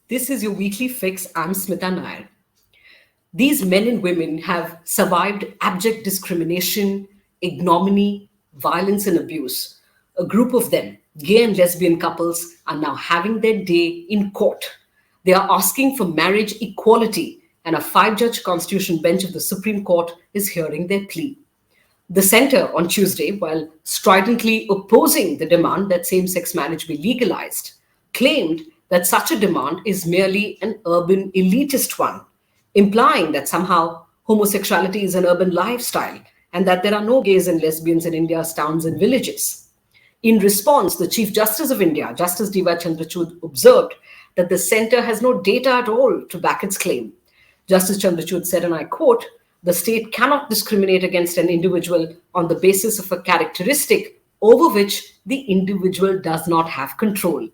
This is your weekly fix. I'm Smita Nair. These men and women have survived abject discrimination, ignominy, violence, and abuse. A group of them, gay and lesbian couples, are now having their day in court. They are asking for marriage equality, and a five-judge constitution bench of the Supreme Court is hearing their plea. The centre on Tuesday, while stridently opposing the demand that same sex marriage be legalized, claimed that such a demand is merely an urban elitist one, implying that somehow homosexuality is an urban lifestyle and that there are no gays and lesbians in India's towns and villages. In response, the Chief Justice of India, Justice D.Y. Chandrachud, observed that the centre has no data at all to back its claim. Justice Chandrachud said, and I quote, the state cannot discriminate against an individual on the basis of a characteristic over which the individual does not have control.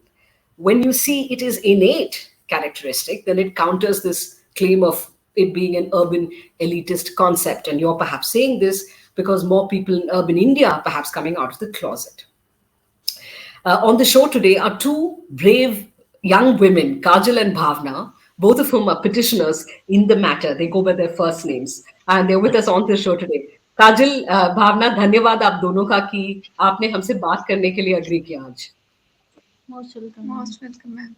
When you see it is innate characteristic, then it counters this claim of it being an urban elitist concept. And you're perhaps saying this because more people in urban India are perhaps coming out of the closet. On the show today are two brave young women, Kajal and Bhavna, both of whom are petitioners in the matter. They go by their first names, and they're with us on the show today. काजल भावना धन्यवाद आप दोनों का कि आपने हमसे बात करने के लिए अग्री किया आज मोस्ट वेलकम मैम।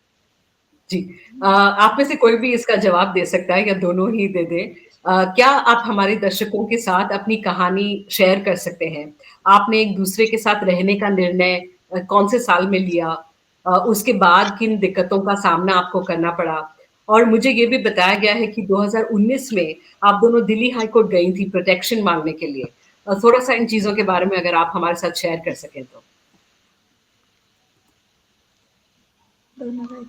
जी आप में से कोई भी इसका जवाब दे सकता है या दोनों ही दे दे क्या आप हमारे दर्शकों के साथ अपनी कहानी शेयर कर सकते हैं आपने एक दूसरे के साथ रहने का निर्णय कौन से साल में लिया उसके बाद किन दिक्कतों का सामना आपको करना पड़ा और मुझे ये भी बताया गया है कि 2019 में आप दोनों दिल्ली हाई कोर्ट गई थी प्रोटेक्शन मांगने के लिए थोड़ा सा इन चीजों के बारे में अगर आप हमारे साथ शेयर कर सकें तो दोनों का एक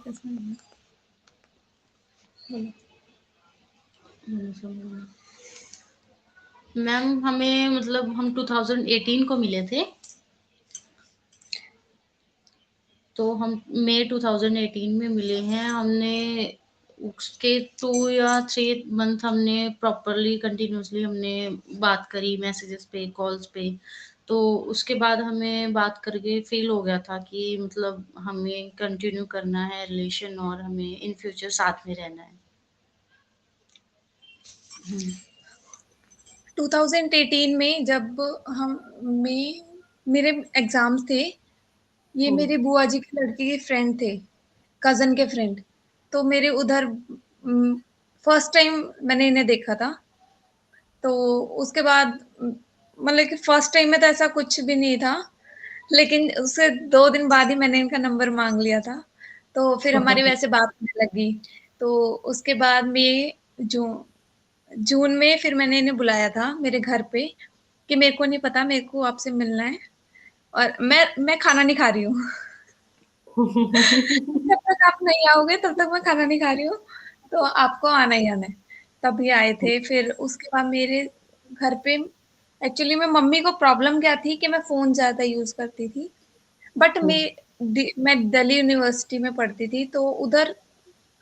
मैम हमें मतलब हम 2018 को मिले थे तो हम मई 2018 में मिले हैं हमने उसके 2 या 3 मंथ हमने प्रॉपरली कंटिन्यूसली हमने बात करी मैसेजेस पे कॉल्स पे तो उसके बाद हमें बात करके फील हो गया था कि मतलब हमें कंटिन्यू करना है रिलेशन और हमें इन फ्यूचर साथ में रहना है 2018 में जब हम में मेरे एग्जाम्स थे ये मेरी बुआ जी की लड़की के फ्रेंड थे कजन के फ्रेंड तो मेरे उधर फर्स्ट टाइम मैंने इन्हें देखा था तो उसके बाद मतलब कि फर्स्ट टाइम में तो ऐसा कुछ भी नहीं था लेकिन उससे 2 दिन बाद ही मैंने इनका नंबर मांग लिया था तो फिर हमारी वैसे बात होने लगी तो उसके बाद में जो जून में फिर मैंने इन्हें बुलाया था मेरे घर पे कि मेरे को नहीं पता मेरे को आपसे मिलना है और मैं खाना नहीं खा रही हूँ जब तक आप नहीं आओगे तब तक मैं खाना नहीं खा रही हूँ तो आपको आना ही आना है तभी आए थे फिर उसके बाद मेरे घर पे एक्चुअली में मम्मी को प्रॉब्लम क्या थी कि मैं फोन ज्यादा यूज करती थी बट मैं दिल्ली यूनिवर्सिटी में पढ़ती थी तो उधर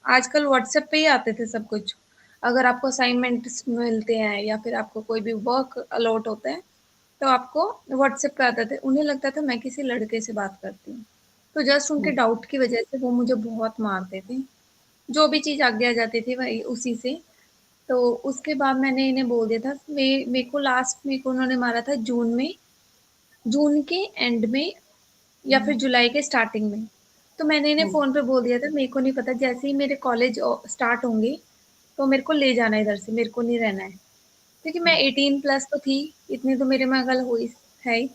आजकल व्हाट्सएप पे ही आते थे सब कुछ अगर आपको असाइनमेंट्स मिलते हैं या फिर आपको कोई भी वर्क अलॉट होता है तो आपको व्हाट्सएप पे आता था उन्हें लगता था मैं किसी लड़के से बात करती हूँ तो जस्ट उनके डाउट की वजह से वो मुझे बहुत मारते थे जो भी चीज़ आगे आ जाती थी वही उसी से तो उसके बाद मैंने इन्हें बोल दिया था मेरे को लास्ट में को उन्होंने मारा था जून के एंड में या फिर जुलाई के स्टार्टिंग में तो मैंने इन्हें फ़ोन पे बोल दिया था मेरे को नहीं पता जैसे ही मेरे कॉलेज स्टार्ट होंगे तो मेरे को ले जाना इधर से मेरे को नहीं रहना है क्योंकि मैं 18 प्लस तो थी इतनी तो मेरे में अकल हुई है ही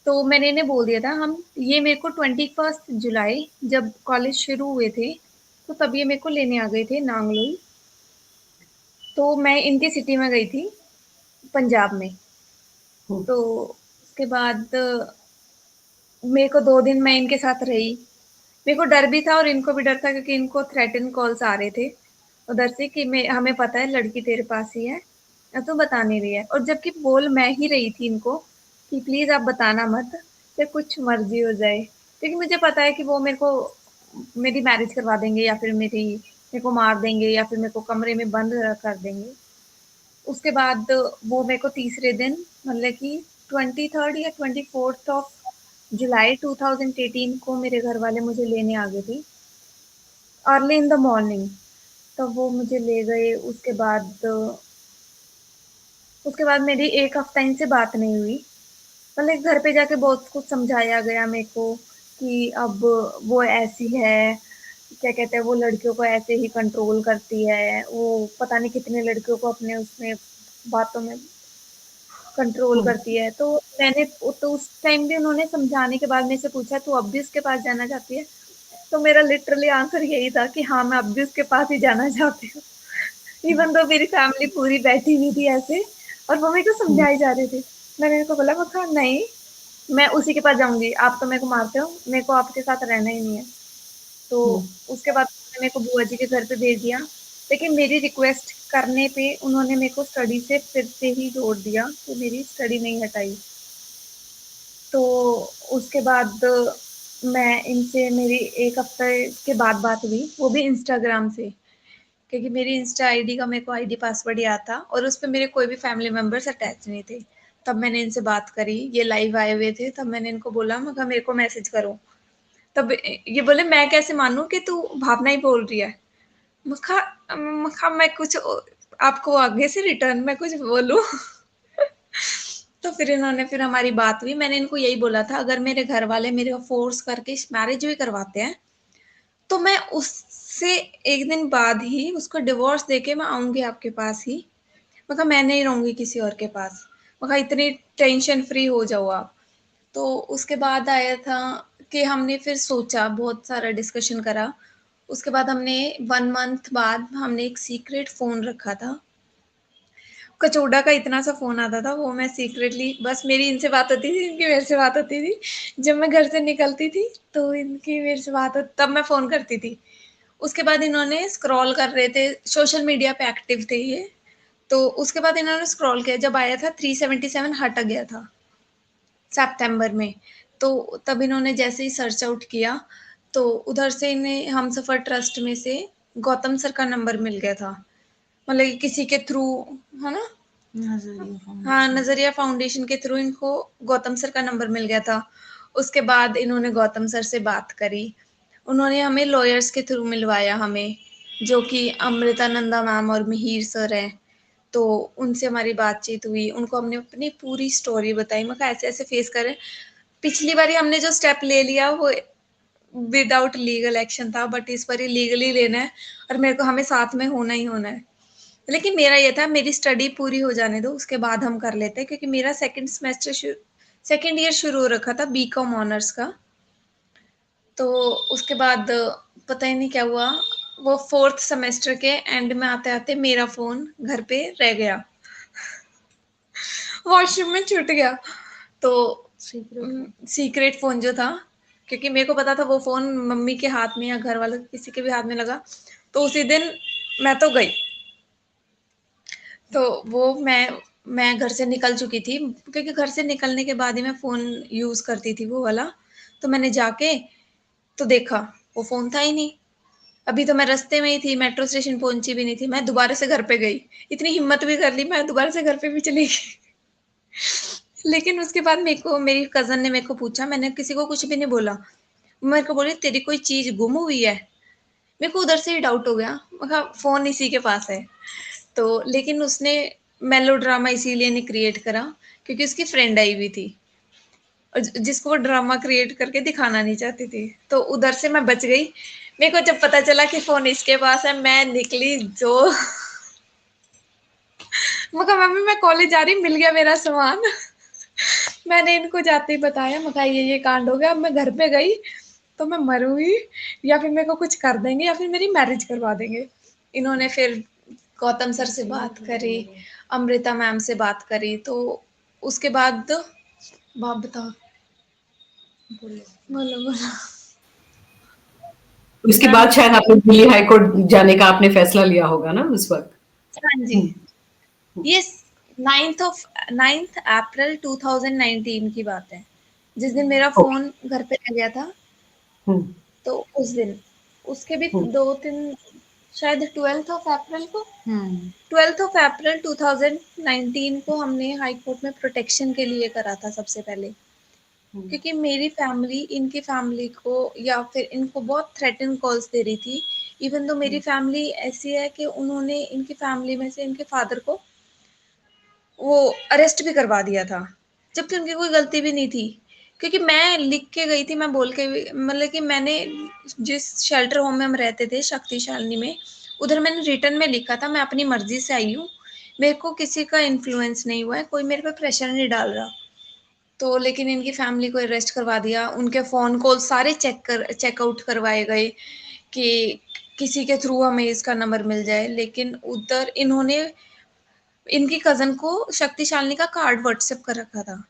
तो मैंने इन्हें बोल दिया था हम ये मेरे को 21 जुलाई जब कॉलेज शुरू हुए थे तो तब ये मेरे को लेने आ गए थे नांगलोई तो मैं इनकी सिटी में गई थी पंजाब में तो उसके बाद मेरे को 2 दिन मैं इनके साथ रही मेरे को डर भी था और इनको भी डर था क्योंकि इनको थ्रेटन कॉल्स आ रहे थे उधर से कि मैं हमें पता है लड़की तेरे पास ही है तो बता नहीं रही है और जबकि बोल मैं ही रही थी इनको कि प्लीज आप बताना मत चाहे कुछ मर्जी हो जाए क्योंकि मुझे पता है कि वो मेरे को मेरी मैरिज करवा देंगे या फिर मेरे को मार देंगे या फिर मेरे को कमरे में बंद कर देंगे उसके बाद वो मेरे को तीसरे दिन मतलब कि 23 या 24 ऑफ जुलाई 2018 को मेरे घर वाले मुझे लेने आ गए थे अर्ली इन द मॉर्निंग। तो वो मुझे ले गए, उसके बाद मेरी 1 हफ्ता इनसे बात नहीं हुई। मतलब घर पे जाके बहुत कुछ समझाया गया मेरे को कि अब वो ऐसी है, क्या कहते हैं, वो लड़कियों को ऐसे ही कंट्रोल करती है, वो पता नहीं कितने लड़कियों को अपने उसमें बातों में कंट्रोल हम्म, करती है। तो मैंने तो उस टाइम भी उन्होंने समझाने के बाद मेरे से पूछा, तू अब भी उसके पास जाना चाहती है? तो मेरा लिटरली आंसर यही था कि हाँ, मैं अब भी उसके पास ही जाना चाहती हूँ। इवन तो मेरी फैमिली पूरी बैठी हुई थी ऐसे, और वो मेरे को हम्म, समझाई जा रही थी। मैंने उनको बोला, मैं कहा नहीं, मैं उसी के पास जाऊंगी, आप तो मेरे को मारते हो, मेरे को आपके साथ रहना ही नहीं है। तो हम्म, उसके बाद उन्होंने मेरे को बुआ जी के घर पे भेज दिया। लेकिन मेरी रिक्वेस्ट करने पे उन्होंने मेरे को स्टडी से फिर से ही जोड़ दिया कि मेरी स्टडी नहीं हटाई। तो उसके बाद मैं इनसे मेरी 1 हफ्ते के बाद बात हुई, वो भी इंस्टाग्राम से, क्योंकि मेरी इंस्टा आईडी का मेरे को आईडी पासवर्ड याद था और उस पे मेरे कोई भी फैमिली मेंबर्स अटैच नहीं थे। तब मैंने इनसे बात करी, ये लाइव आए हुए थे, तब मैंने इनको बोला, मैं कहा मेरे को मैसेज करो। तब ये बोले, मैं कैसे मानूं कि तू भावना ही बोल रही है? मैं कुछ आपको आगे से रिटर्न में कुछ बोलूं? तो फिर हमारी बात हुई। मैंने इनको यही बोला था, अगर मेरे घर वाले मेरे को फोर्स करके मैरिज भी करवाते हैं, तो मैं उससे 1 दिन बाद ही उसको डिवोर्स देके मैं आऊँगी आपके पास ही। मैं कहा मैं नहीं रहूँगी किसी और के पास। मैं कहा इतनी टेंशन फ्री हो जाओ आप। तो उसके बाद आया था कि हमने फिर सोचा, बहुत सारा डिस्कशन करा। उसके बाद हमने 1 मंथ बाद हमने एक सीक्रेट फ़ोन रखा था। कचोड़ा का इतना सा फ़ोन आता था, वो मैं सीक्रेटली, बस मेरी इनसे बात होती थी, इनकी मेरे से बात होती थी। जब मैं घर से निकलती थी, तो इनकी मेरे से बात हो तब मैं फ़ोन करती थी। उसके बाद इन्होंने स्क्रॉल कर रहे थे, सोशल मीडिया पे एक्टिव थे ये। तो उसके बाद इन्होंने स्क्रॉल किया, जब आया था 377 हट गया था सितंबर में। तो तब इन्होंने जैसे ही सर्च आउट किया, तो उधर से इन्हें हमसफ़र ट्रस्ट में से गौतम सर का नंबर मिल गया था। मतलब कि किसी के थ्रू, है ना? नजरिया हाँ, फाउंडेशन। नज़रिया फाउंडेशन के थ्रू इनको गौतम सर का नंबर मिल गया था। उसके बाद इन्होंने गौतम सर से बात करी। उन्होंने हमें लॉयर्स के थ्रू मिलवाया हमें, जो कि अमृतानंदा मैम और मिहिर सर हैं। तो उनसे हमारी बातचीत हुई, उनको हमने अपनी पूरी स्टोरी बताई। मैं कहा ऐसे-ऐसे फेस करें। पिछली बारी हमने जो स्टेप ले लिया वो विदाउट लीगल एक्शन था, बट इस बारी लीगली लेना है और मेरे को हमें साथ में होना ही होना है। लेकिन मेरा ये था, मेरी स्टडी पूरी हो जाने दो, उसके बाद हम कर लेते हैं, क्योंकि मेरा सेकंड ईयर शुरू हो रखा था बीकॉम ऑनर्स का। तो उसके बाद पता ही नहीं क्या हुआ, वो 4th सेमेस्टर के एंड में आते-आते मेरा फ़ोन घर पे रह गया। वॉशरूम में छूट गया। तो सीक्रेट। सीक्रेट फ़ोन जो था, क्योंकि मेरे को पता था वो फ़ोन मम्मी के हाथ में या घर वालों के किसी के भी हाथ में लगा, तो उसी दिन मैं तो गई। तो वो मैं घर से निकल चुकी थी, क्योंकि घर से निकलने के बाद ही मैं फ़ोन यूज़ करती थी वो वाला। तो मैंने जाके तो देखा, वो फ़ोन था ही नहीं। अभी तो मैं रास्ते में ही थी, मेट्रो स्टेशन पहुँची भी नहीं थी। मैं दोबारा से घर पे गई। इतनी हिम्मत भी कर ली, मैं दोबारा से घर पे भी चली गई। लेकिन उसके बाद मेरे को मेरी कज़न ने मेरे को पूछा, मैंने किसी को कुछ भी नहीं बोला। मेरे को बोली, तेरी कोई चीज़ गुम हुई है? मेरे को उधर से ही डाउट हो गया। मैं कहा फ़ोन इसी के पास है। तो लेकिन उसने मेलोड्रामा इसीलिए नहीं क्रिएट करा, क्योंकि उसकी फ्रेंड आई हुई थी और जिसको वो ड्रामा क्रिएट करके दिखाना नहीं चाहती थी। तो उधर से मैं बच गई। मेरे को जब पता चला कि फ़ोन इसके पास है, मैं निकली जो मैं कहा मम्मी मैं कॉलेज जा रही, मिल गया मेरा सामान। मैंने इनको जाते ही बताया, मैं कहा ये कांड हो गया, अब मैं घर पे गई तो मैं मरूँगी, या फिर मेरे को कुछ कर देंगे या फिर मेरी मैरिज करवा देंगे। इन्होंने फिर गौतम सर से बात करी, अमृता मैम से बात करी, तो उसके बाद आप बताओ। बोलो। बोलो, बोलो। उसके मैम, बाद शायद आपने दिल्ली हाई कोर्ट जाने का आपने फैसला लिया होगा ना उस वक़्त? हाँ जी। हुँ, हुँ, ये 9th अप्रैल 2019 की बात है, जिस दिन मेरा ओके, फ़ोन घर पे रह गया था। हुँ, तो उस दिन, उसके भी हुँ, 2-3, शायद 12th ऑफ अप्रैल को, हम्म। 12th ऑफ अप्रैल 2019 को हमने हाई कोर्ट में प्रोटेक्शन के लिए करा था सबसे पहले। हुँ, क्योंकि मेरी फैमिली इनकी फैमिली को या फिर इनको बहुत थ्रेटन कॉल्स दे रही थी। इवन तो मेरी फैमिली ऐसी है कि उन्होंने इनकी फैमिली में से इनके फादर को वो अरेस्ट भी करवा दिया था, जबकि उनकी कोई गलती भी नहीं थी। क्योंकि मैं लिख के गई थी, मैं बोल के मतलब कि मैंने जिस शेल्टर होम में हम रहते थे शक्तिशालिनी में, उधर मैंने रिटर्न में लिखा था मैं अपनी मर्जी से आई हूँ, मेरे को किसी का इन्फ्लुएंस नहीं हुआ है, कोई मेरे पे प्रेशर नहीं डाल रहा। तो लेकिन इनकी फैमिली को अरेस्ट करवा दिया, उनके फ़ोन कॉल सारे चेकआउट करवाए गए कि किसी के थ्रू हमें इसका नंबर मिल जाए। लेकिन उधर इन्होंने इनकी कज़न को शक्तिशालिनी का कार्ड व्हाट्सएप कर रखा था।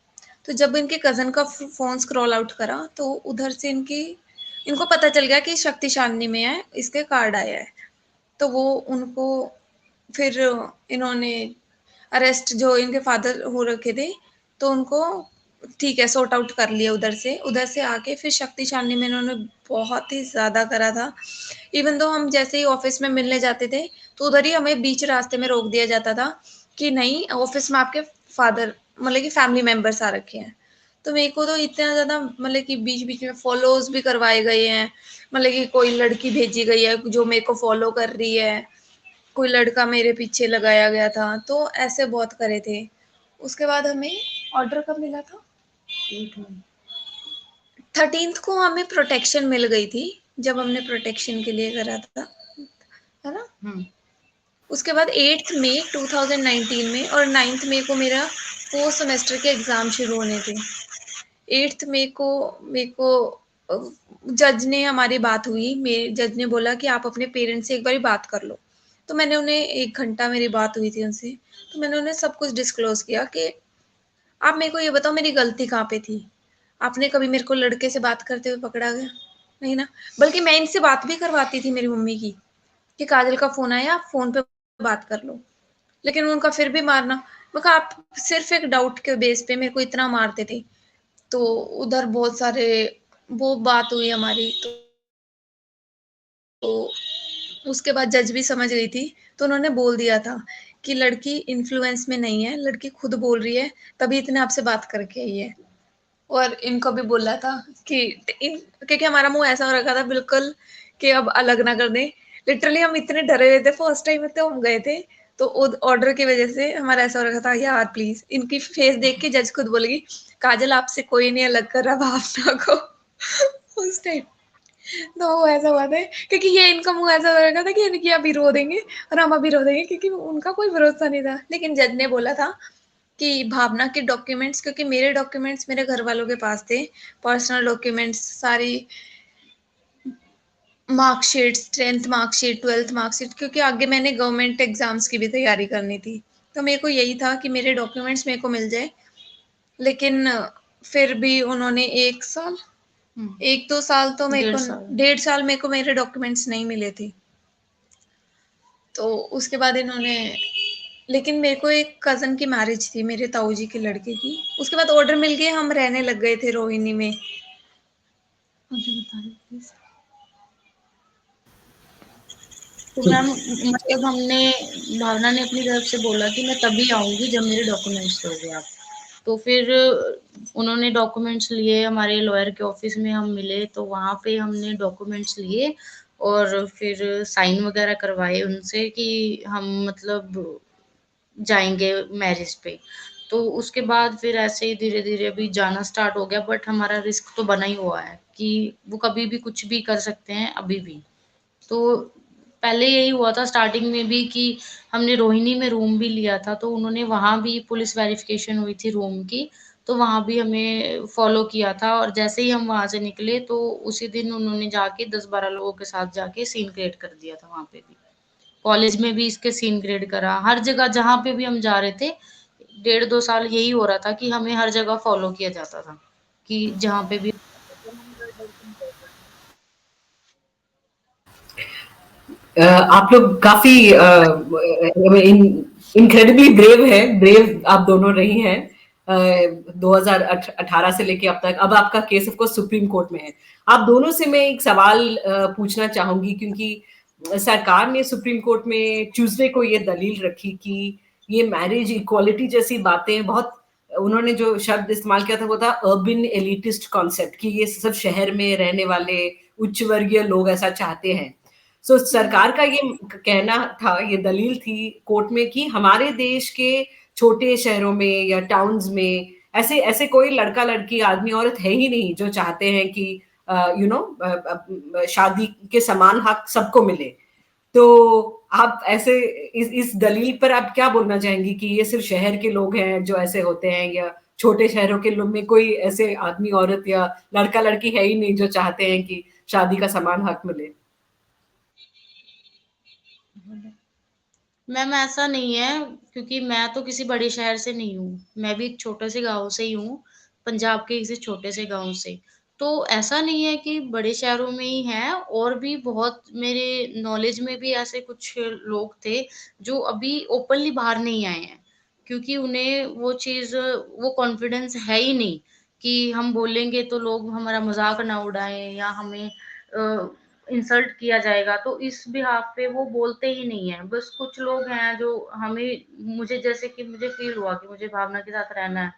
तो जब इनके कज़न का फ़ोन स्क्रॉल आउट करा तो उधर से इनको पता चल गया कि शक्तिशालिनी में है, इसके कार्ड आया है। तो वो उनको फिर इन्होंने अरेस्ट जो इनके फादर हो रखे थे, तो उनको ठीक है सॉर्ट आउट कर लिया उधर से आके फिर शक्तिशालिनी में इन्होंने बहुत ही ज़्यादा करा था। इवन तो हम जैसे ही ऑफिस में मिलने जाते थे, तो उधर ही हमें बीच रास्ते में रोक दिया जाता था कि नहीं ऑफिस में आपके फादर मतलब कि फैमिली मेंबर्स आ रखे हैं। तो मेरे को तो इतना ज़्यादा मतलब कि बीच-बीच में फॉलोज़ भी करवाए गए हैं, मतलब कि कोई लड़की भेजी गई है जो मेरे को फॉलो कर रही है, कोई लड़का मेरे पीछे लगाया गया था, तो ऐसे बहुत करे थे। उसके बाद हमें ऑर्डर कब मिला था? 13th को हमें प्रोटेक्शन मिल गई थी, जब हमने प्रोटेक्शन के लिए करा था, है ना? उसके बाद 8th मई 2019 में और 9th मई को मेरा 4th सेमेस्टर के एग्ज़ाम शुरू होने थे। 8th मई को मेरे को जज ने हमारी बात हुई, जज ने बोला कि आप अपने पेरेंट्स से एक बारी बात कर लो। तो मैंने उन्हें 1 घंटा मेरी बात हुई थी उनसे, तो मैंने उन्हें सब कुछ डिस्क्लोज़ किया कि आप मेरे को ये बताओ मेरी गलती कहाँ पे थी? आपने कभी मेरे को लड़के से बात करते हुए पकड़ा गया? नहीं ना। बल्कि मैं इनसे बात भी करवाती थी मेरी मम्मी की, कि काजल का फ़ोन आया, आप फ़ोन पे बात कर लो। लेकिन उनका फिर भी मारना। मैं कहा आप सिर्फ़ एक डाउट के बेस पे मेरे को इतना मारते थे। तो उधर बहुत सारे वो बात हुई हमारी, तो उसके बाद जज भी समझ गई थी, तो उन्होंने बोल दिया था कि लड़की इन्फ्लुएंस में नहीं है, लड़की खुद बोल रही है, तभी इतने आपसे बात करके आई है। और इनको भी बोला था कि क्योंकि हमारा मुँह ऐसा हो रखा था बिल्कुल कि अब अलग ना कर दें। लिटरली हम इतने डरे हुए थे फर्स्ट टाइम तो हम गए थे, तो ऑर्डर की वज़ह से हमारा ऐसा हो रखा था यार प्लीज़ इनकी फेस देख के जज खुद बोलेगी, काजल आपसे कोई नहीं अलग कर रहा भावना को उस टाइम। तो वो ऐसा हुआ था क्योंकि ये इनका मुँह ऐसा हो रखा था कि इनकी अभी रो देंगे और हम अभी रो देंगे क्योंकि उनका कोई भरोसा नहीं था। लेकिन जज ने बोला था कि भावना के डॉक्यूमेंट्स क्योंकि मेरे डॉक्यूमेंट्स मेरे घर वालों के पास थे, पर्सनल डॉक्यूमेंट्स सारी marksheets, 10th marksheet, 12th marksheet क्योंकि आगे मैंने गवर्नमेंट एग्ज़ाम्स की भी तैयारी करनी थी। तो मेरे को यही था कि मेरे डॉक्यूमेंट्स मेरे को मिल जाए। लेकिन फिर भी उन्होंने 1 साल 1-2 साल तो मेरे को 1.5 साल मेरे को मेरे डॉक्यूमेंट्स नहीं मिले थे। तो उसके बाद इन्होंने लेकिन मेरे को एक कज़न की मैरिज थी मेरे ताऊ जी के लड़के की। उसके बाद ऑर्डर मिल गए हम रहने लग गए थे रोहिणी में। मुझे बता दो प्लीज़। तो मैम मतलब हमने भावना ने अपनी तरफ से बोला कि मैं तभी आऊँगी जब मेरे डॉक्यूमेंट्स दोगे आप। तो फिर उन्होंने डॉक्यूमेंट्स लिए, हमारे लॉयर के ऑफिस में हम मिले, तो वहाँ पे हमने डॉक्यूमेंट्स लिए और फिर साइन वगैरह करवाए उनसे कि हम मतलब जाएँगे मैरिज पे। तो उसके बाद फिर ऐसे ही धीरे-धीरे अभी जाना स्टार्ट हो गया बट हमारा रिस्क तो बना ही हुआ है कि वो कभी भी कुछ भी कर सकते हैं अभी भी। तो पहले यही हुआ था स्टार्टिंग में भी कि हमने रोहिणी में रूम भी लिया था, तो उन्होंने वहाँ भी पुलिस वेरिफ़िकेशन हुई थी रूम की, तो वहाँ भी हमें फ़ॉलो किया था और जैसे ही हम वहाँ से निकले, तो उसी दिन उन्होंने जाके 10-12 लोगों के साथ जाके सीन क्रिएट कर दिया था वहाँ पे भी। कॉलेज में भी इसके सीन क्रिएट करा, हर जगह जहाँ पे भी हम जा रहे थे, 1.5-2 साल यही हो रहा था कि हमें हर जगह फ़ॉलो किया जाता था, कि जहाँ पे भी आप लोग काफी इनक्रेडिबली ब्रेव है, ब्रेव आप दोनों रही हैं 2018 से लेके अब तक। अब आपका case of course supreme court में है। आप दोनों से मैं एक सवाल पूछना चाहूंगी क्योंकि सरकार ने सुप्रीम कोर्ट में ट्यूसडे को ये दलील रखी कि ये मैरिज इक्वालिटी जैसी बातें बहुत, उन्होंने जो शब्द इस्तेमाल किया था वो था अर्बन एलिटिस्ट कॉन्सेप्ट, कि ये सब शहर में रहने वाले उच्च वर्गीय लोग ऐसा चाहते हैं। सो सरकार का ये कहना था, ये दलील थी कोर्ट में कि हमारे देश के छोटे शहरों में या टाउन्स में ऐसे ऐसे कोई लड़का लड़की आदमी औरत है ही नहीं जो चाहते हैं कि शादी के समान हक सबको मिले। तो आप ऐसे इस दलील पर आप क्या बोलना चाहेंगी कि ये सिर्फ शहर के लोग हैं जो ऐसे होते हैं, या छोटे शहरों के लोग में कोई ऐसे आदमी औरत या लड़का लड़की है ही नहीं जो चाहते हैं कि शादी का समान हक मिले? मैम ऐसा नहीं है, क्योंकि मैं तो किसी बड़े शहर से नहीं हूँ, मैं भी एक छोटे से गांव से ही हूँ, पंजाब के किसी छोटे से गांव से। तो ऐसा नहीं है कि बड़े शहरों में ही है, और भी बहुत मेरे नॉलेज में भी ऐसे कुछ लोग थे जो अभी ओपनली बाहर नहीं आए हैं, क्योंकि उन्हें वो चीज, वो कॉन्फिडेंस है ही नहीं कि हम बोलेंगे तो लोग हमारा मजाक ना उड़ाएं या हमें इंसल्ट किया जाएगा, तो इस बिहाफ पे वो बोलते ही नहीं है। बस कुछ लोग हैं जो हमें, मुझे जैसे कि मुझे फील हुआ कि मुझे भावना के साथ रहना है,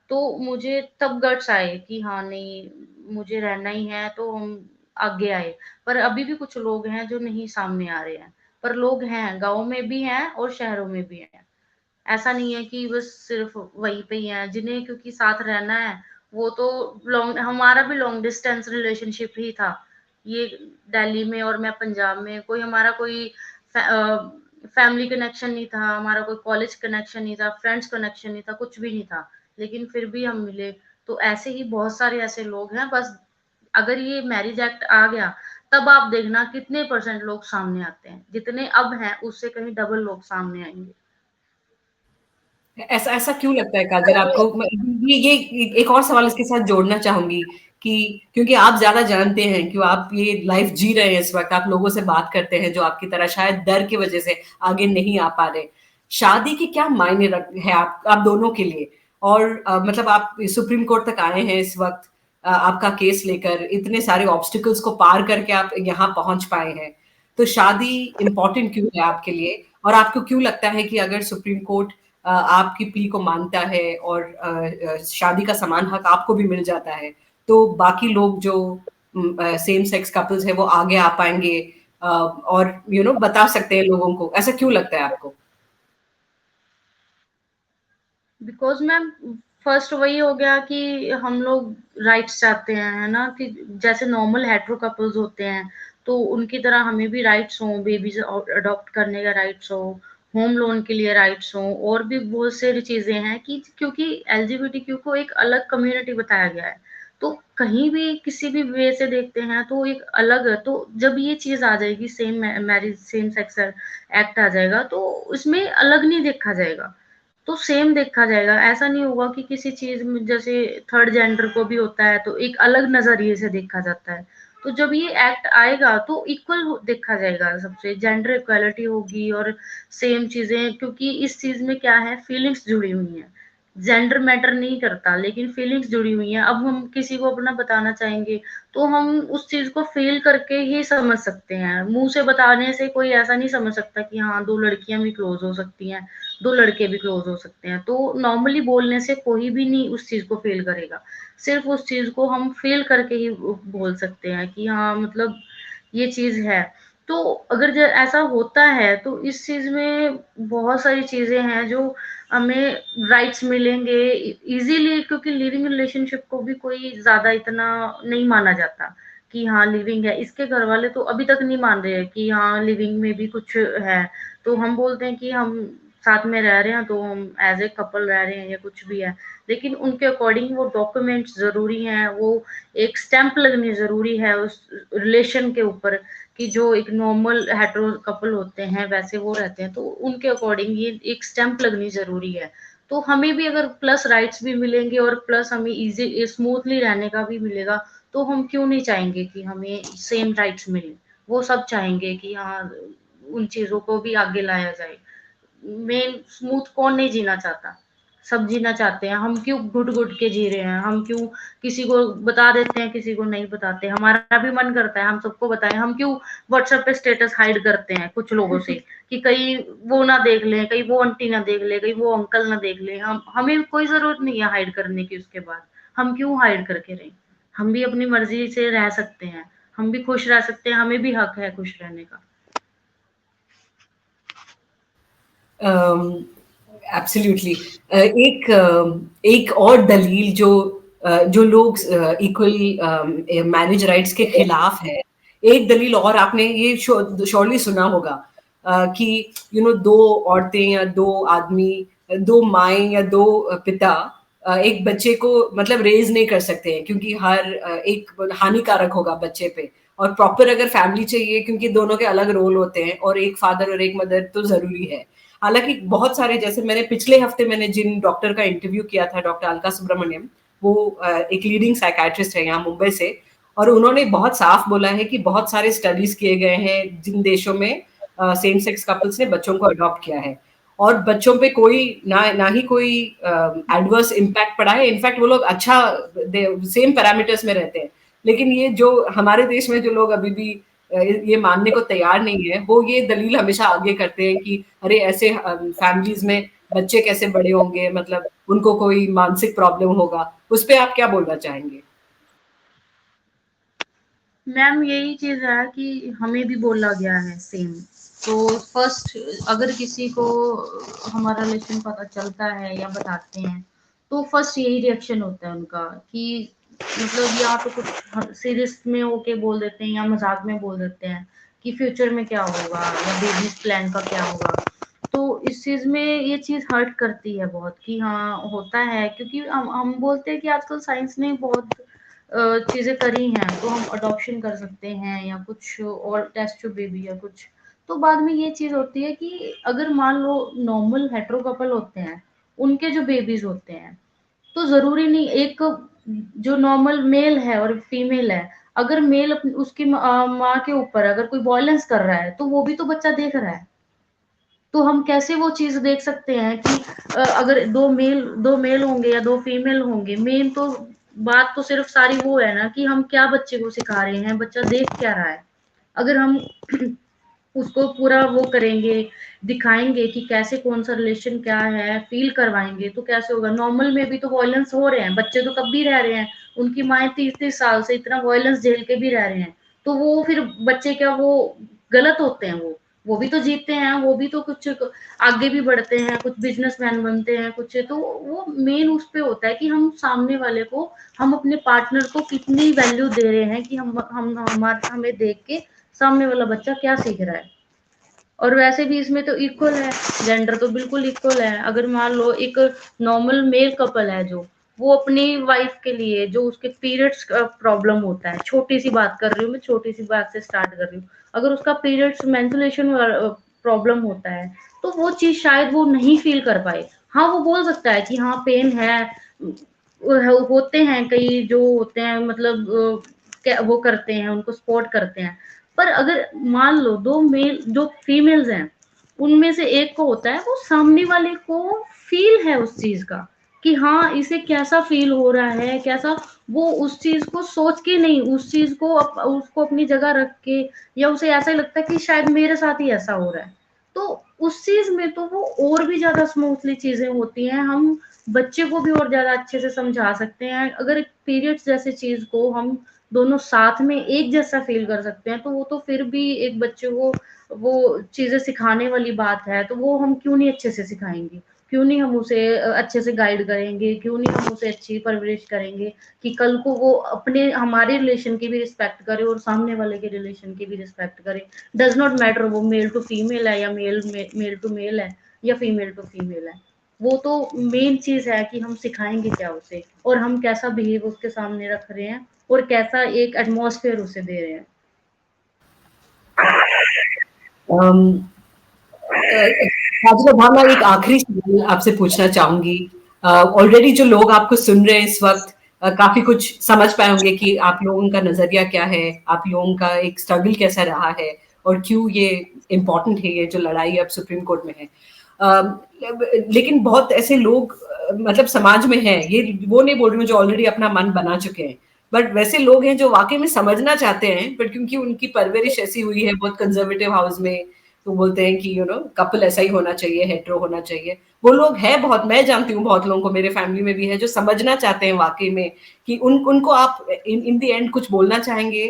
तो मुझे तब गट्स आए कि हाँ नहीं, मुझे रहना ही है, तो हम आगे आए। पर अभी भी कुछ लोग हैं जो नहीं सामने आ रहे हैं, पर लोग हैं, गाँव में भी हैं और शहरों में भी हैं। ऐसा नहीं है कि बस सिर्फ वहीं पे ही हैं, जिन्हें क्योंकि साथ रहना है, वो तो लॉन्ग, हमारा भी लॉन्ग डिस्टेंस रिलेशनशिप ही था। ये दिल्ली में और मैं पंजाब में, कोई हमारा कोई फैमिली कनेक्शन नहीं था, हमारा कोई कॉलेज कनेक्शन नहीं था, फ्रेंड्स कनेक्शन नहीं था, कुछ भी नहीं था, लेकिन फिर भी हम मिले। तो ऐसे ही बहुत सारे ऐसे लोग हैं। बस अगर ये मैरिज एक्ट आ गया, तब आप देखना कितने परसेंट लोग सामने आते हैं, जितने अब हैं उससे कहीं डबल लोग सामने आएंगे। ऐसा ऐसा क्यों लगता है काजल आपको? ये एक और सवाल इसके साथ जोड़ना चाहूंगी कि क्योंकि आप ज्यादा जानते हैं, क्यों आप ये लाइफ जी रहे हैं इस वक्त, आप लोगों से बात करते हैं जो आपकी तरह शायद डर की वजह से आगे नहीं आ पा रहे। शादी के क्या मायने है आप दोनों के लिए? और मतलब आप सुप्रीम कोर्ट तक आए हैं इस वक्त, आपका केस लेकर इतने सारे ऑब्स्टिकल्स को पार करके आप यहाँ पहुंच पाए हैं। तो शादी इम्पोर्टेंट क्यों है आपके लिए? और आपको क्यों लगता है कि अगर सुप्रीम कोर्ट आपकी प्ली को मानता है और शादी का समान हक आपको भी मिल जाता है, तो बाकी लोग जो सेम सेक्स कपल्स है वो आगे आ पाएंगे, और बता सकते हैं लोगों को? ऐसा क्यों लगता है आपको? बिकॉज मैम, फर्स्ट वही हो गया कि हम लोग राइट्स चाहते हैं, है ना, कि जैसे नॉर्मल हेटेरो कपल्स होते हैं, तो उनकी तरह हमें भी राइट्स हो, बेबीज अडॉप्ट करने का राइट्स हो, होम लोन के लिए राइट्स हो, और भी बहुत सारी चीजें हैं कि क्योंकि एलजीबीटीक्यू को एक अलग कम्युनिटी बताया गया है, तो कहीं भी किसी भी वे से देखते हैं तो एक अलग है। तो जब ये चीज आ जाएगी, same marriage same sex act आ जाएगा, तो उसमें अलग नहीं देखा जाएगा, तो सेम देखा जाएगा। ऐसा नहीं होगा कि किसी चीज में जैसे थर्ड जेंडर को भी होता है तो एक अलग नजरिए से देखा जाता है। तो जब ये एक्ट आएगा तो इक्वल देखा जाएगा, सबसे जेंडर इक्वालिटी होगी और सेम चीजें, क्योंकि इस चीज में क्या है, फीलिंग्स जुड़ी हुई हैं। जेंडर मैटर नहीं करता, लेकिन फीलिंग्स जुड़ी हुई हैं। अब हम किसी को अपना बताना चाहेंगे तो हम उस चीज को फील करके ही समझ सकते हैं, मुंह से बताने से कोई ऐसा नहीं समझ सकता कि हाँ दो लड़कियां भी क्लोज हो सकती हैं, दो लड़के भी क्लोज हो सकते हैं। तो नॉर्मली बोलने से कोई भी नहीं उस चीज को फील करेगा, सिर्फ उस चीज को हम फील करके ही बोल सकते हैं कि हाँ मतलब ये चीज है। तो अगर ऐसा होता है तो इस चीज में बहुत सारी चीजें हैं जो हमें राइट्स मिलेंगे इजीली, क्योंकि लिविंग रिलेशनशिप को भी कोई ज्यादा इतना नहीं माना जाता कि हाँ लिविंग है। इसके घर वाले तो अभी तक नहीं मान रहे हैं कि हाँ लिविंग में भी कुछ है, तो हम बोलते हैं कि हम साथ में रह रहे हैं तो हम एज ए कपल रह रहे हैं या कुछ भी है, लेकिन उनके अकॉर्डिंग वो डॉक्यूमेंट्स जरूरी हैं, वो एक स्टैंप लगनी जरूरी है उस रिलेशन के ऊपर, कि जो एक नॉर्मल हेटेरो कपल होते हैं वैसे वो रहते हैं, तो उनके अकॉर्डिंग ये एक स्टैंप लगनी जरूरी है। तो हमें भी अगर प्लस राइट्स भी मिलेंगे और प्लस हमें इजी स्मूथली रहने का भी मिलेगा, तो हम क्यों नहीं चाहेंगे कि हमें सेम राइट्स मिले। वो सब चाहेंगे कि हाँ उन चीजों को भी आगे लाया जाए। मेन स्मूथ कौन नहीं जीना चाहता, सब जीना चाहते हैं। हम क्यों घुट घुट के जी रहे हैं, हम क्यों किसी को बता देते हैं किसी को नहीं बताते, हमारा भी मन करता है हम सबको बताएं। हम क्यों व्हाट्सएप पे स्टेटस हाइड करते हैं कुछ लोगों से कि कहीं वो ना देख ले, कहीं वो आंटी ना देख ले, कहीं वो अंकल ना देख ले। हमें कोई जरूरत नहीं है हाइड करने की। उसके बाद हम क्यों हाइड करके रहें, हम भी अपनी मर्जी से रह सकते हैं, हम भी खुश रह सकते हैं, हमें भी हक है खुश रहने का। एब्सोल्युटली। एक और दलील जो लोग इक्वल मैरिज राइट्स के खिलाफ है, एक दलील और आपने ये श्योरली सुना होगा, कि दो औरतें या दो आदमी, दो माएं या दो पिता एक बच्चे को मतलब रेज नहीं कर सकते हैं, क्योंकि एक हानिकारक होगा बच्चे पे। और प्रॉपर अगर फैमिली चाहिए, क्योंकि दोनों के अलग रोल होते हैं, और एक फादर और एक मदर तो जरूरी है। हालांकि बहुत सारे, जैसे पिछले हफ्ते मैंने जिन डॉक्टर का इंटरव्यू किया था, डॉक्टर अलका सुब्रमण्यम, वो एक लीडिंग साइकाट्रिस्ट है यहाँ मुंबई से, और उन्होंने बहुत साफ बोला है कि बहुत सारे स्टडीज किए गए हैं जिन देशों में सेम सेक्स कपल्स ने बच्चों को अडॉप्ट किया है, और बच्चों पे कोई ना ही कोई एडवर्स इम्पैक्ट पड़ा है। इनफैक्ट वो लोग अच्छा सेम पैरामीटर्स में रहते हैं। लेकिन ये जो हमारे देश में जो लोग अभी भी ये मानने को तैयार नहीं है, वो ये दलील हमेशा आगे करते हैं कि अरे ऐसे फैमिलीज में बच्चे कैसे बड़े होंगे, मतलब उनको कोई मानसिक प्रॉब्लम होगा। उस पे आप क्या बोलना चाहेंगे? मैम यही चीज है कि हमें भी बोला गया है सेम। तो फर्स्ट अगर किसी को हमारा रिलेशन पता चलता है या बताते हैं, तो फर्स्ट यही रिएक्शन होता है उनका कि मतलब या तो कुछ सीरियस में होके बोल देते हैं या मजाक में बोल देते हैं कि फ्यूचर में क्या होगा या बिजनेस प्लान का क्या होगा। तो इस चीज में ये चीज हर्ट करती है बहुत कि हाँ होता है, क्योंकि हम बोलते हैं कि आजकल साइंस ने बहुत चीजें करी हैं, तो हम अडॉप्शन कर सकते हैं या कुछ और टेस्ट ट्यूब बेबी या कुछ। तो बाद में ये चीज होती है कि अगर मान लो नॉर्मल हेटेरो कपल होते हैं, उनके जो बेबीज होते हैं, तो जरूरी नहीं एक जो नॉर्मल मेल है और फीमेल है, अगर मेल उसकी माँ के ऊपर अगर कोई वायलेंस कर रहा है, तो वो भी तो बच्चा देख रहा है। तो हम कैसे वो चीज देख सकते हैं कि अगर दो मेल होंगे या दो फीमेल होंगे, मेन तो बात तो सिर्फ सारी वो है ना कि हम क्या बच्चे को सिखा रहे हैं, बच्चा देख क्या रहा है। अगर हम उसको पूरा वो करेंगे, दिखाएंगे कि कैसे कौन सा रिलेशन क्या है, फील करवाएंगे, तो कैसे होगा। नॉर्मल में भी तो वायलेंस हो रहे हैं, बच्चे तो तब भी रह रहे हैं, उनकी माएँ 30-30 साल से इतना वायलेंस झेल के भी रह रहे हैं। तो वो फिर बच्चे क्या वो गलत होते हैं? वो भी तो जीते हैं, वो भी तो कुछ आगे भी बढ़ते हैं, कुछ बिजनेसमैन बनते हैं कुछ। तो वो मेन उस पे होता है कि हम सामने वाले को, हम अपने पार्टनर को कितनी वैल्यू दे रहे हैं कि हमें देख के सामने वाला बच्चा क्या सीख रहा है। और वैसे भी इसमें तो इक्वल है, जेंडर तो बिल्कुल इक्वल है। अगर मान लो एक नॉर्मल मेल कपल है, जो वो अपनी वाइफ के लिए, जो उसके पीरियड्स का प्रॉब्लम होता है, छोटी सी बात कर रही हूँ मैं, छोटी सी बात से स्टार्ट कर रही हूँ, अगर उसका पीरियड्स मेंस्ट्रुएशन प्रॉब्लम होता है, तो वो चीज शायद वो नहीं फील कर पाए। हाँ वो बोल सकता है कि हाँ पेन है, होते हैं कई जो होते हैं, मतलब वो करते हैं, उनको सपोर्ट करते हैं। पर अगर मान लो दो फीमेल्स हैं, उनमें से एक को होता है, वो सामने वाले को फील है उस चीज का कि हाँ इसे कैसा फील हो रहा है, कैसा, वो उस चीज को सोच के नहीं, उस चीज को उसको अपनी जगह रख के, या उसे ऐसा ही लगता है कि शायद मेरे साथ ही ऐसा हो रहा है। तो उस चीज में तो वो और भी ज्यादा स्मूथली चीजें होती हैं, हम बच्चे को भी और ज्यादा अच्छे से समझा सकते हैं। अगर पीरियड्स जैसे चीज को हम दोनों साथ में एक जैसा फील कर सकते हैं, तो वो तो फिर भी एक बच्चे को वो चीजें सिखाने वाली बात है, तो वो हम क्यों नहीं अच्छे से सिखाएंगे, क्यों नहीं हम उसे अच्छे से गाइड करेंगे, क्यों नहीं हम उसे अच्छी परवरिश करेंगे कि कल को वो अपने हमारे रिलेशन की भी रिस्पेक्ट करे और सामने वाले के रिलेशन की भी रिस्पेक्ट करे। डज नॉट मैटर वो मेल टू फीमेल है या मेल टू मेल है या फीमेल टू फीमेल है। वो तो मेन चीज है कि हम सिखाएंगे क्या उसे, और हम कैसा बिहेव उसके सामने रख रहे हैं, और कैसा एक एटमॉस्फेयर उसे दे रहे हैं। राधिका भावना, एक आखिरी सवाल आपसे पूछना चाहूंगी। ऑलरेडी जो लोग आपको सुन रहे हैं इस वक्त, काफी कुछ समझ पाए होंगे कि आप लोगों का नजरिया क्या है, आप लोगों का एक स्ट्रगल कैसा रहा है, और क्यों ये इम्पोर्टेंट है, ये जो लड़ाई अब सुप्रीम कोर्ट में है। लेकिन बहुत ऐसे लोग मतलब समाज में हैं, ये वो नहीं बोल रही हूँ जो ऑलरेडी अपना मन बना चुके हैं, बट वैसे लोग हैं जो वाकई में समझना चाहते हैं, बट क्योंकि उनकी परवरिश ऐसी हुई है बहुत कंजर्वेटिव हाउस में, तो बोलते हैं कि कपल ऐसा ही होना चाहिए, हेट्रो होना चाहिए। वो लोग हैं बहुत, मैं जानती हूँ बहुत लोगों को, मेरे फैमिली में भी है, जो समझना चाहते हैं वाकई में कि उनको आप इन द एंड कुछ बोलना चाहेंगे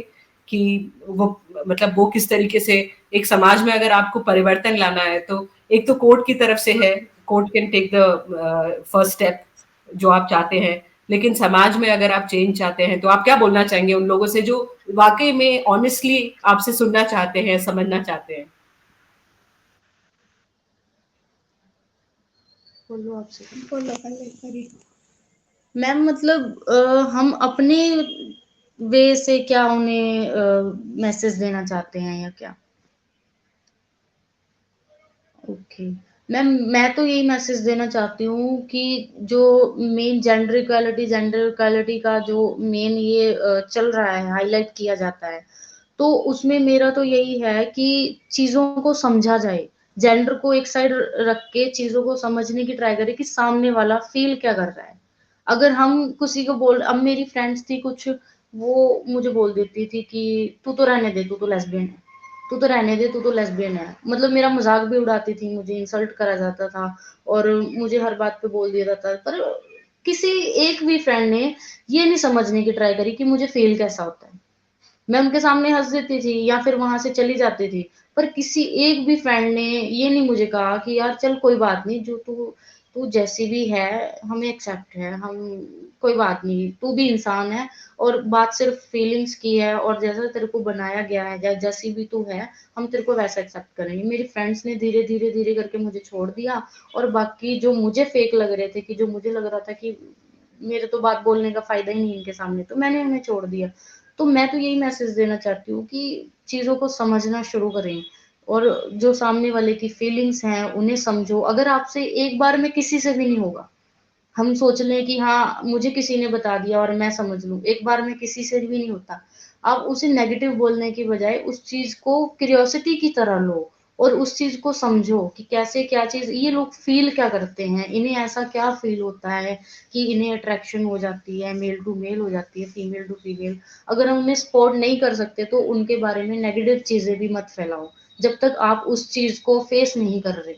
कि वो मतलब वो किस तरीके से एक समाज में अगर आपको परिवर्तन लाना है, तो एक तो कोर्ट की तरफ से है, court can take the first step जो आप चाहते हैं, लेकिन समाज में अगर आप चेंज चाहते हैं तो आप क्या बोलना चाहेंगे उन लोगों से जो वाकई में ऑनेस्टली आपसे सुनना चाहते हैं, समझना चाहते हैं? बोलो आपसे। बोलो पहले करिए। मैम मतलब हम अपने वे से क्या उन्हें मैसेज देना चाहते हैं या क्या? ओके मैम, मैं तो यही मैसेज देना चाहती हूँ कि जो मेन जेंडर इक्वालिटी का जो मेन ये चल रहा है, हाईलाइट किया जाता है, तो उसमें मेरा तो यही है कि चीज़ों को समझा जाए। जेंडर को एक साइड रख के चीज़ों को समझने की ट्राई करें कि सामने वाला फ़ील क्या कर रहा है। अगर हम किसी को अब मेरी फ्रेंड्स थी कुछ, वो मुझे बोल देती थी कि तू तो रहने दे, तू तो लेस्बियन है। तू तो रहने दे, तू तो लेस्बियन है। मतलब मेरा मज़ाक भी उड़ाती थी, मुझे इंसल्ट करा जाता था और मुझे हर बात पे बोल दिया जाता था। पर किसी एक भी फ्रेंड ने ये नहीं समझने की ट्राई करी कि मुझे फ़ील कैसा होता है। मैं उनके सामने हँस देती थी या फिर वहाँ से चली जाती थी। पर किसी एक भी फ्रेंड ने ये नहीं मुझे कहा कि यार चल कोई बात नहीं, जो तू तू जैसी भी है हमें एक्सेप्ट है, हम कोई बात नहीं, तू भी इंसान है और बात सिर्फ फीलिंग्स की है और जैसा तेरे को बनाया गया है या जैसी भी तू है, हम तेरे को वैसा एक्सेप्ट करेंगे। मेरी फ्रेंड्स ने धीरे-धीरे करके मुझे छोड़ दिया और बाकी जो मुझे फेक लग रहे थे कि जो मुझे लग रहा था कि मेरे तो बात बोलने का फ़ायदा ही नहीं इनके सामने, तो मैंने उन्हें छोड़ दिया। तो मैं तो यही मैसेज देना चाहती हूँ कि चीज़ों को समझना शुरू करें और जो सामने वाले की फीलिंग्स हैं उन्हें समझो। अगर आपसे एक बार में किसी से भी नहीं होगा, हम सोच लें कि हाँ मुझे किसी ने बता दिया और मैं समझ लूँ, एक बार में किसी से भी नहीं होता। आप उसे नेगेटिव बोलने की बजाय उस चीज़ को क्यूरियोसिटी की तरह लो और उस चीज़ को समझो कि कैसे क्या चीज़ ये लोग फ़ील क्या करते हैं, इन्हें ऐसा क्या फ़ील होता है कि इन्हें अट्रैक्शन हो जाती है, मेल टू मेल हो जाती है, फीमेल टू फीमेल। अगर हम उन्हें स्पॉट नहीं कर सकते तो उनके बारे में नेगेटिव चीज़ें भी मत फैलाओ, जब तक आप उस चीज़ को फेस नहीं कर रहे।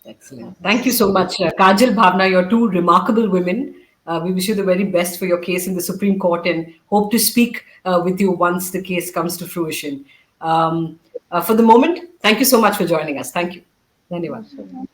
Excellent. Thank you so much, Kajal, Bhavna. You're two remarkable women. We wish you the very best for your case in the Supreme Court and hope to speak with you once the case comes to fruition. For the moment, thank you so much for joining us. Thank you. Dhanyawad.